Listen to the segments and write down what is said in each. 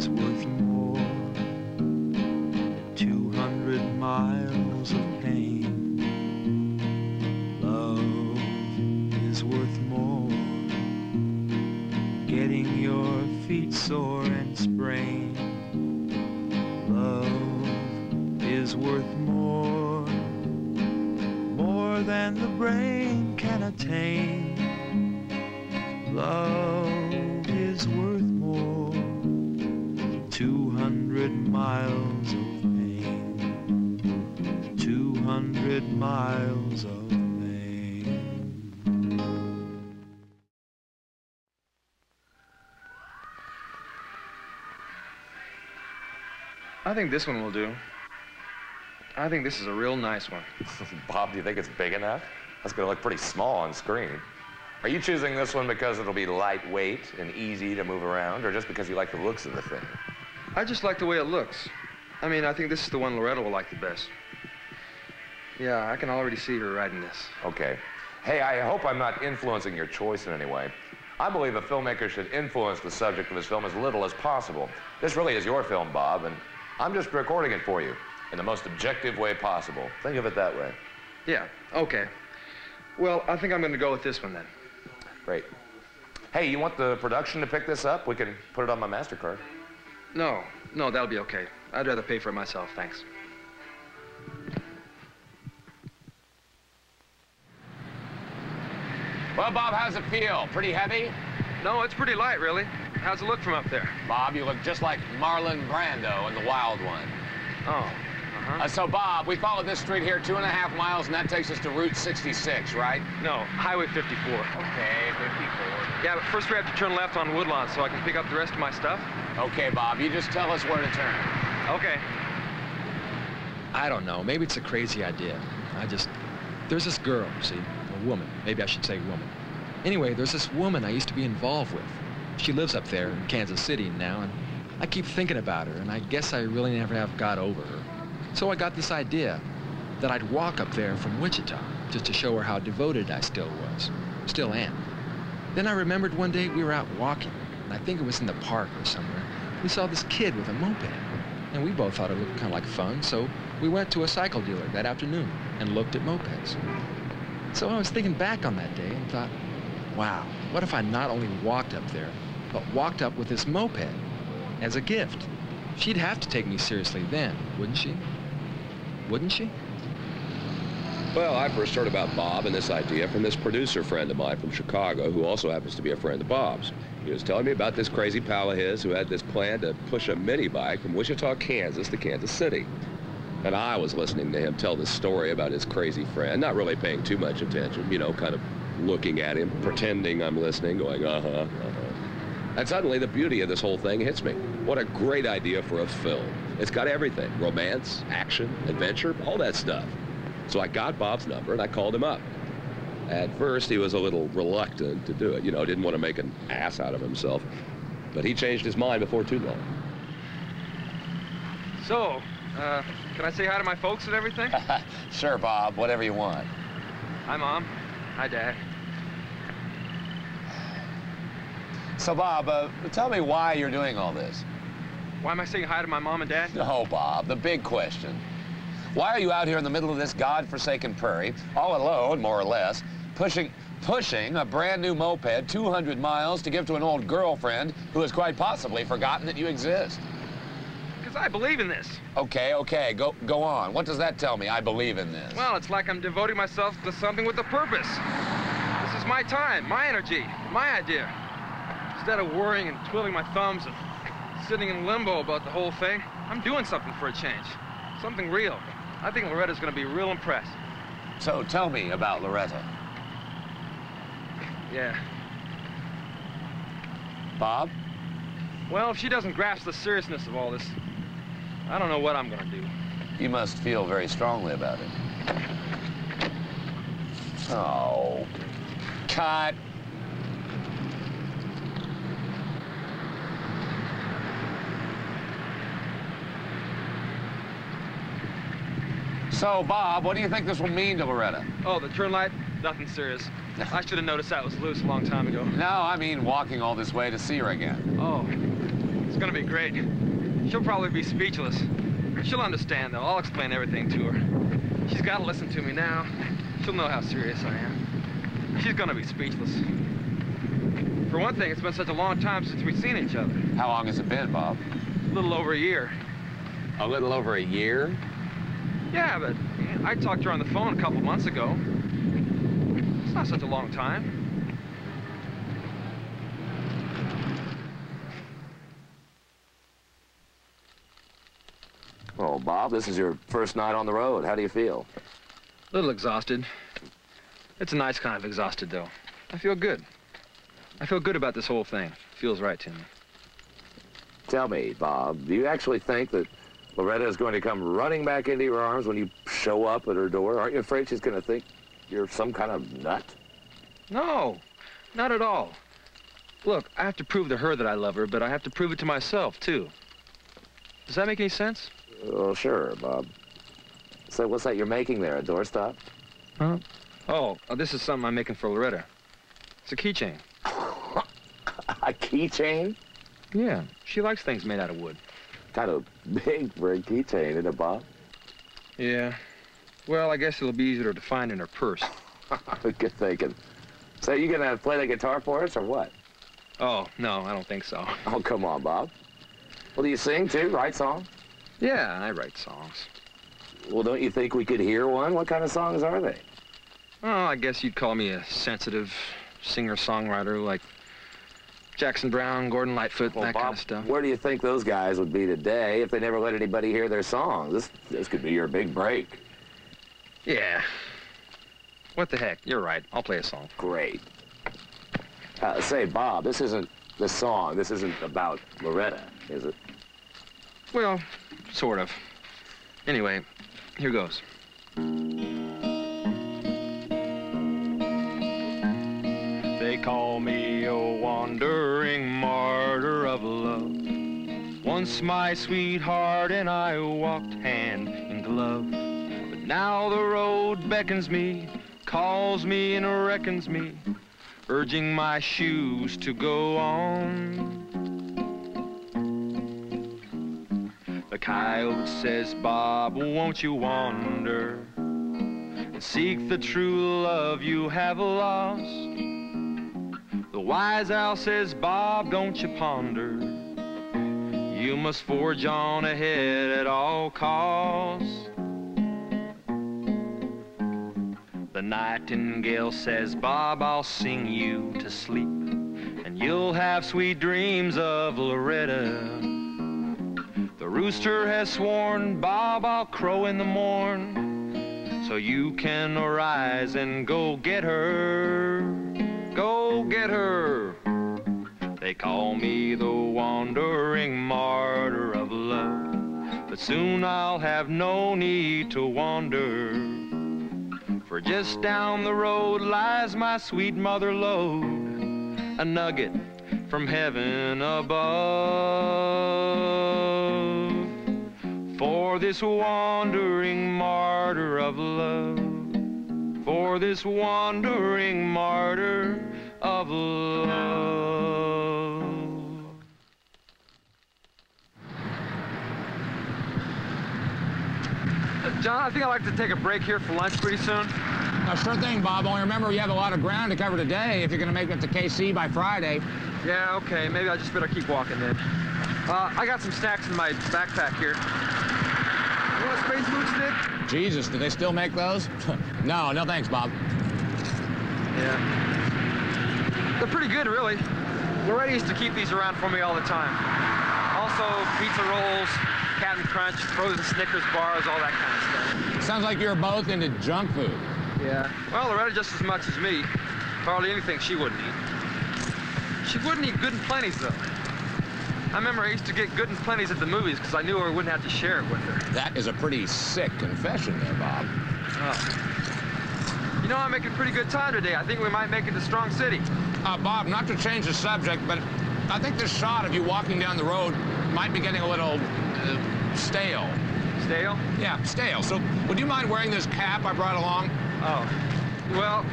is worth more. 200 miles of pain. Love is worth more. Getting your feet sore and sprained. Love is worth more. More than the brain can attain. Love is worth more. 200 miles of pain. 200 miles of pain. I think this one will do. I think this is a real nice one. Bob, do you think it's big enough? That's gonna look pretty small on screen. Are you choosing this one because it'll be lightweight and easy to move around, or just because you like the looks of the thing? I just like the way it looks. I mean, I think this is the one Loretta will like the best. Yeah, I can already see her riding this. Okay. Hey, I hope I'm not influencing your choice in any way. I believe a filmmaker should influence the subject of his film as little as possible. This really is your film, Bob, and I'm just recording it for you in the most objective way possible. Think of it that way. Yeah, okay. Well, I think I'm going to go with this one then. Great. Hey, you want the production to pick this up? We can put it on my MasterCard. No, that'll be okay. I'd rather pay for it myself, thanks. Well, Bob, how's it feel? Pretty heavy? No, it's pretty light, really. How's it look from up there? Bob, you look just like Marlon Brando in The Wild One. Oh, So, Bob, we followed this street here 2.5 miles, and that takes us to Route 66, right? No, Highway 54. Okay, 54. Yeah, but first we have to turn left on Woodlawn so I can pick up the rest of my stuff. Okay, Bob, you just tell us where to turn. Okay. I don't know. Maybe it's a crazy idea. There's this girl, see, a woman. Maybe I should say woman. Anyway, there's this woman I used to be involved with. She lives up there in Kansas City now, and I keep thinking about her, and I guess I really never have got over her. So I got this idea that I'd walk up there from Wichita just to show her how devoted I still am. Then I remembered one day we were out walking, and I think it was in the park or somewhere. We saw this kid with a moped, and we both thought it looked kind of like fun, so we went to a cycle dealer that afternoon and looked at mopeds. So I was thinking back on that day and thought, wow, what if I not only walked up there, but walked up with this moped as a gift? She'd have to take me seriously then, wouldn't she? Wouldn't she? Well, I first heard about Bob and this idea from this producer friend of mine from Chicago who also happens to be a friend of Bob's. He was telling me about this crazy pal of his who had this plan to push a mini bike from Wichita, Kansas to Kansas City. And I was listening to him tell this story about his crazy friend, not really paying too much attention, you know, kind of looking at him, pretending I'm listening, going, And suddenly the beauty of this whole thing hits me. What a great idea for a film. It's got everything, romance, action, adventure, all that stuff. So I got Bob's number and I called him up. At first he was a little reluctant to do it, you know, didn't want to make an ass out of himself. But he changed his mind before too long. So, can I say hi to my folks and everything? Sure, Bob, whatever you want. Hi, Mom. Hi, Dad. So, Bob, tell me why you're doing all this. Why am I saying hi to my mom and dad? No, Bob, the big question. Why are you out here in the middle of this godforsaken prairie, all alone, more or less, pushing a brand new moped 200 miles to give to an old girlfriend who has quite possibly forgotten that you exist? Because I believe in this. Okay, go on. What does that tell me, I believe in this? Well, it's like I'm devoting myself to something with a purpose. This is my time, my energy, my idea. Instead of worrying and twiddling my thumbs and sitting in limbo about the whole thing, I'm doing something for a change. Something real. I think Loretta's going to be real impressed. So tell me about Loretta. Yeah. Bob? Well, if she doesn't grasp the seriousness of all this, I don't know what I'm going to do. You must feel very strongly about it. Oh. Cut. So, Bob, what do you think this will mean to Loretta? Oh, the turn light? Nothing serious. I should have noticed that was loose a long time ago. No, I mean walking all this way to see her again. Oh. It's gonna be great. She'll probably be speechless. She'll understand, though. I'll explain everything to her. She's got to listen to me now. She'll know how serious I am. She's gonna be speechless. For one thing, it's been such a long time since we've seen each other. How long has it been, Bob? A little over a year. A little over a year? Yeah, but I talked to her on the phone a couple months ago. It's not such a long time. Oh, Bob, this is your first night on the road. How do you feel? A little exhausted. It's a nice kind of exhausted, though. I feel good. I feel good about this whole thing. Feels right to me. Tell me, Bob, do you actually think that Loretta is going to come running back into your arms when you show up at her door? Aren't you afraid she's going to think you're some kind of nut? No, not at all. Look, I have to prove to her that I love her, but I have to prove it to myself, too. Does that make any sense? Oh, sure, Bob. So what's that you're making there, a doorstop? Huh? Oh, this is something I'm making for Loretta. It's a keychain. A keychain? Yeah, she likes things made out of wood. Kind of big for a keychain, isn't it, Bob? Yeah. Well, I guess it'll be easier to find in her purse. Good thinking. So you gonna play the guitar for us, or what? Oh, no, I don't think so. Oh, come on, Bob. Well, do you sing, too? Write songs? Yeah, I write songs. Well, don't you think we could hear one? What kind of songs are they? Oh, I guess you'd call me a sensitive singer-songwriter like Jackson Browne, Gordon Lightfoot, Well, that Bob, kind of stuff. where do you think those guys would be today if they never let anybody hear their songs? This could be your big break. Yeah. What the heck? You're right. I'll play a song. Great. Say, Bob, this isn't the song. This isn't about Loretta, is it? Well, sort of. Anyway, here goes. They call me a wandering martyr of love. Once my sweetheart and I walked hand in glove. But now the road beckons me, calls me and reckons me, urging my shoes to go on. The coyote says, Bob, won't you wander and seek the true love you have lost? The wise owl says, Bob, don't you ponder, you must forge on ahead at all costs. The nightingale says, Bob, I'll sing you to sleep, and you'll have sweet dreams of Loretta. The rooster has sworn, Bob, I'll crow in the morn, so you can arise and go get her, go get her. They call me the wandering martyr of love, but soon I'll have no need to wander, for just down the road lies my sweet mother lode, a nugget from heaven above. For this wandering martyr of love, for this wandering martyr of love. John, I think I'd like to take a break here for lunch pretty soon. Sure thing, Bob. Only remember you have a lot of ground to cover today if you're going to make it to KC by Friday. Yeah, okay. Maybe I just better keep walking then. I got some snacks in my backpack here. You want a space food stick? Jesus, do they still make those? No thanks, Bob. Yeah. They're pretty good, really. Loretta used to keep these around for me all the time. Also, pizza rolls, Captain Crunch, frozen Snickers bars, all that kind of stuff. Sounds like you're both into junk food. Yeah. Well, Loretta just as much as me. Hardly anything she wouldn't eat. She wouldn't eat Good and Plenty's, though. I remember I used to get Good and Plenty's at the movies because I knew I wouldn't have to share it with her. That is a pretty sick confession there, Bob. Oh. You know, I'm making pretty good time today. I think we might make it to Strong City. Bob, not to change the subject, but I think this shot of you walking down the road might be getting a little stale. Stale? Yeah, stale. So would you mind wearing this cap I brought along? Oh. Well,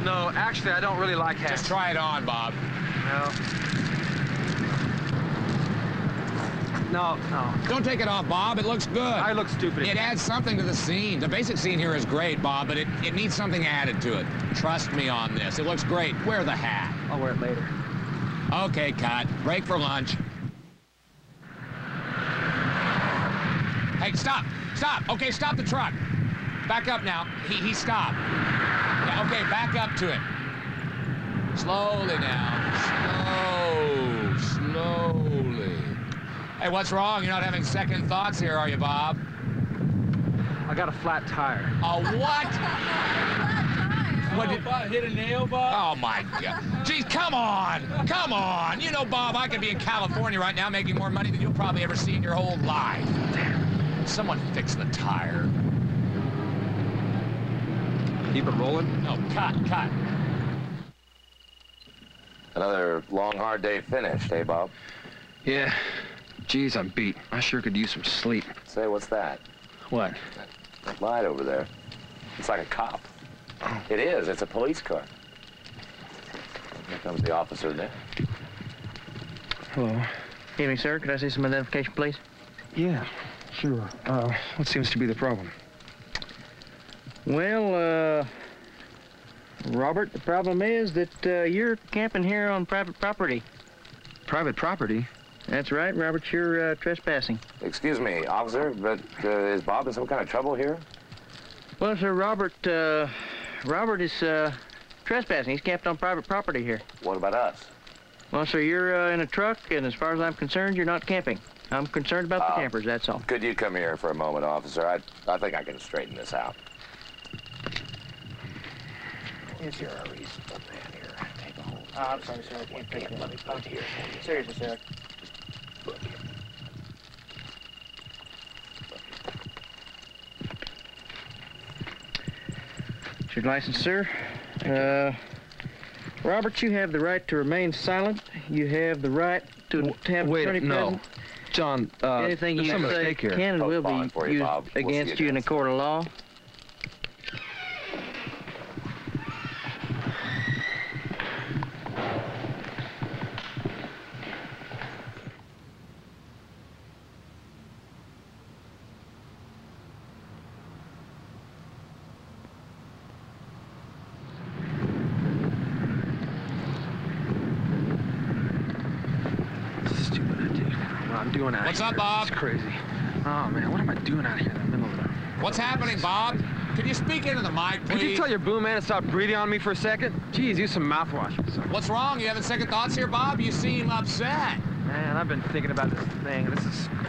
no, actually, I don't really like hats. Just try it on, Bob. No. No. Don't take it off, Bob. It looks good. I look stupid. It adds something to the scene. The basic scene here is great, Bob, but it needs something added to it. Trust me on this. It looks great. Wear the hat. I'll wear it later. Okay, cut. Break for lunch. Hey, stop. Stop. Okay, stop the truck. Back up now. He stopped. Yeah, okay, back up to it. Slowly now. Slowly. Hey, what's wrong? You're not having second thoughts here, are you, Bob? I got a flat tire. A what? What did Bob hit a nail, Bob? Oh, my God. Geez, come on. Come on. You know, Bob, I could be in California right now making more money than you'll probably ever see in your whole life. Damn. Someone fix the tire. Keep it rolling? No, cut. Another long, hard day finished, eh, Bob? Yeah. Geez, I'm beat. I sure could use some sleep. Say, what's that? What? That light over there. It's like a cop. Oh. It is. It's a police car. Here comes the officer now. Hello. Evening, sir. Could I see some identification, please? Yeah, sure. What seems to be the problem? Well, Robert, the problem is that you're camping here on private property. Private property? That's right, Robert. You're trespassing. Excuse me, officer, but is Bob in some kind of trouble here? Well, sir, Robert is trespassing. He's camped on private property here. What about us? Well, sir, you're in a truck, and as far as I'm concerned, you're not camping. I'm concerned about the campers, that's all. Could you come here for a moment, officer? I think I can straighten this out. Is there a reasonable man here? Take a hold. I'm sorry, sir. I can't take Let me put it here. Seriously, sir. Look here. It's your license, sir. Robert, you have the right to remain silent. You have the right to have Wait, attorney no. present. John, Anything there's you some say mistake here. can and will be For you, used Bob. We'll see against you in a next. court of law. Stupid idea. What I'm doing out What's here. up, Bob? It's crazy. Oh, man, what am I doing out here in the middle of the... What's happening, Bob? Can you speak into the mic, please? Could you tell your boom man to stop breathing on me for a second? Jeez, use some mouthwash or something. What's wrong? You having second thoughts here, Bob? You seem upset. Man, I've been thinking about this thing.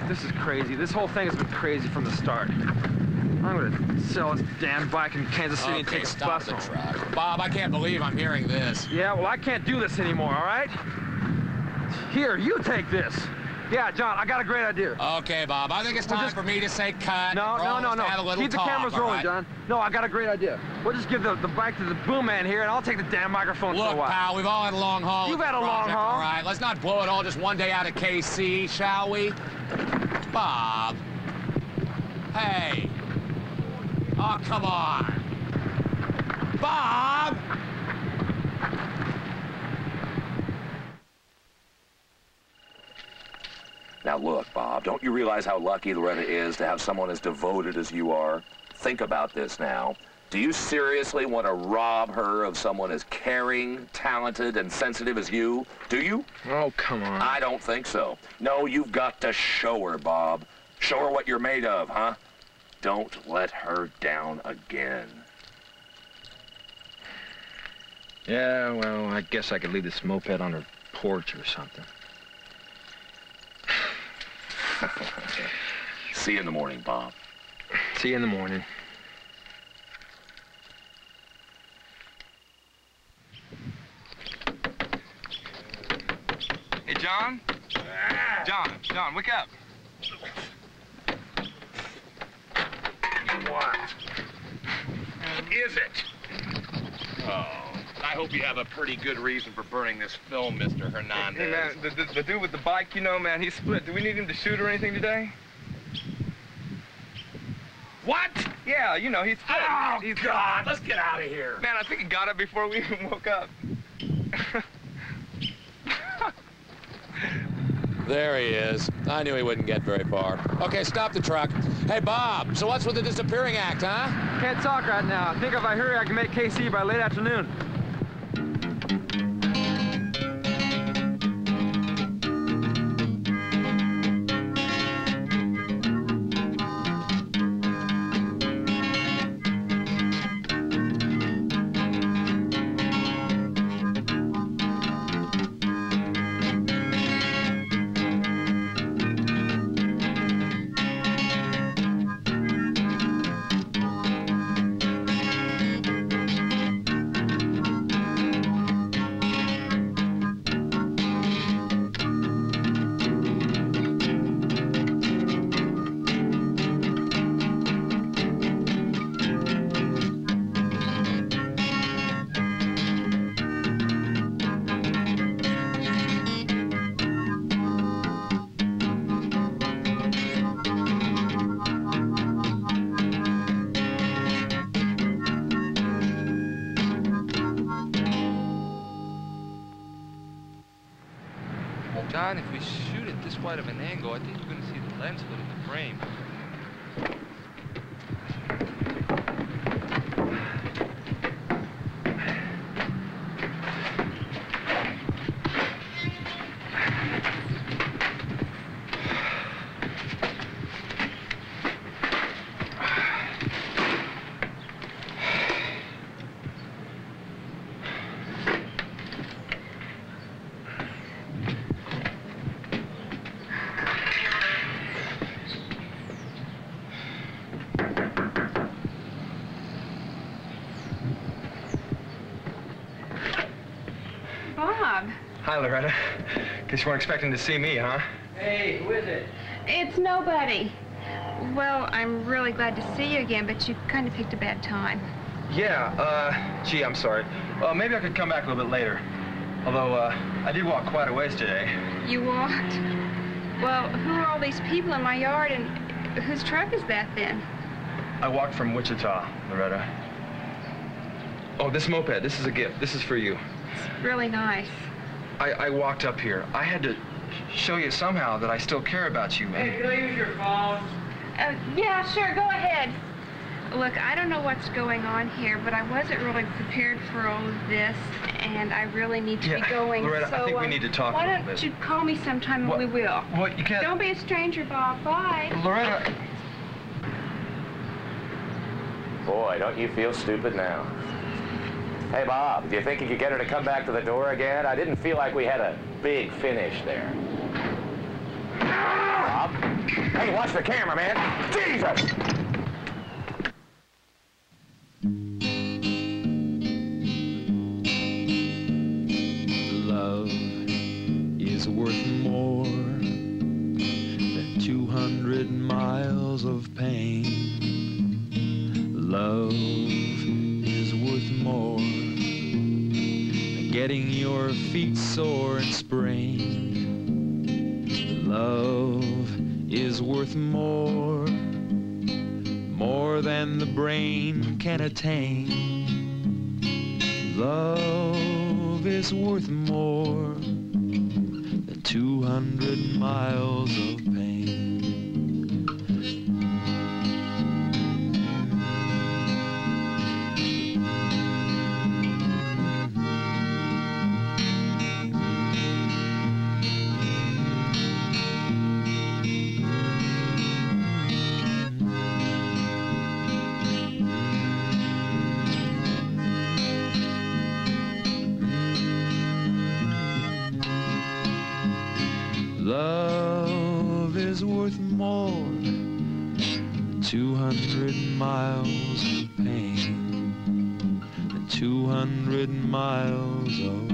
This is crazy. This whole thing has been crazy from the start. I'm gonna sell this damn bike in Kansas City and Okay, take a stop bus the home. truck. Bob, I can't believe I'm hearing this. Yeah, well, I can't do this anymore, all right? Here, you take this. Yeah, John, I got a great idea. Okay, Bob, I think it's time for me to say cut. No. We're all just have a little Keep the talk, cameras all rolling, right? John. No, I got a great idea. We'll just give the bike to the boom man here, and I'll take the damn microphone for a Look, while. pal, we've all had a long haul. You've with had the a long project, haul. All right, let's not blow it all just one day out of KC, shall we? Bob. Hey. Oh, come on. Bob! Now look, Bob, don't you realize how lucky Loretta is to have someone as devoted as you are? Think about this now. Do you seriously want to rob her of someone as caring, talented, and sensitive as you? Do you? Oh, come on. I don't think so. No, you've got to show her, Bob. Show her what you're made of, huh? Don't let her down again. Yeah, well, I guess I could leave this moped on her porch or something. See you in the morning, Bob. See you in the morning. Hey, John? John, wake up. What? Is it? Oh, I hope you have a pretty good reason for burning this film, Mr. Hernandez. Hey, man, the dude with the bike, you know, man, he's split. Do we need him to shoot or anything today? What? Yeah, you know, he's split. Oh, he's God, let's get out of here. Man, I think he got it before we even woke up. There he is. I knew he wouldn't get very far. Okay, stop the truck. Hey, Bob, so what's with the disappearing act, huh? Can't talk right now. I think if I hurry, I can make KC by late afternoon. John, if we shoot at this wide of an angle, I think we're going to see the lens split in the frame. Bob. Hi, Loretta. Guess you weren't expecting to see me, huh? Hey, who is it? It's nobody. Well, I'm really glad to see you again, but you kind of picked a bad time. Yeah, gee, I'm sorry. Maybe I could come back a little bit later. Although, I did walk quite a ways today. You walked? Well, who are all these people in my yard, and whose truck is that, then? I walked from Wichita, Loretta. Oh, this moped, this is a gift. This is for you. It's really nice. I walked up here. I had to show you somehow that I still care about you. Hey, can I use your phone? Yeah, sure, go ahead. Look, I don't know what's going on here, but I wasn't really prepared for all of this, and I really need to be going. Loretta, so, I think we need to talk a little bit. Why don't you call me sometime and we will? What? You can't... Don't be a stranger, Bob. Bye. Loretta... Boy, don't you feel stupid now. Hey, Bob, do you think you could get her to come back to the door again? I didn't feel like we had a big finish there. Bob? Hey, watch the camera, man. Jesus! Love is worth more than 200 miles of pain. Love is worth more than getting your feet sore and sprained. Love is worth more than the brain can attain. Love is worth more than 200 miles of pain. Love is worth more than 200 miles of pain, than 200 miles of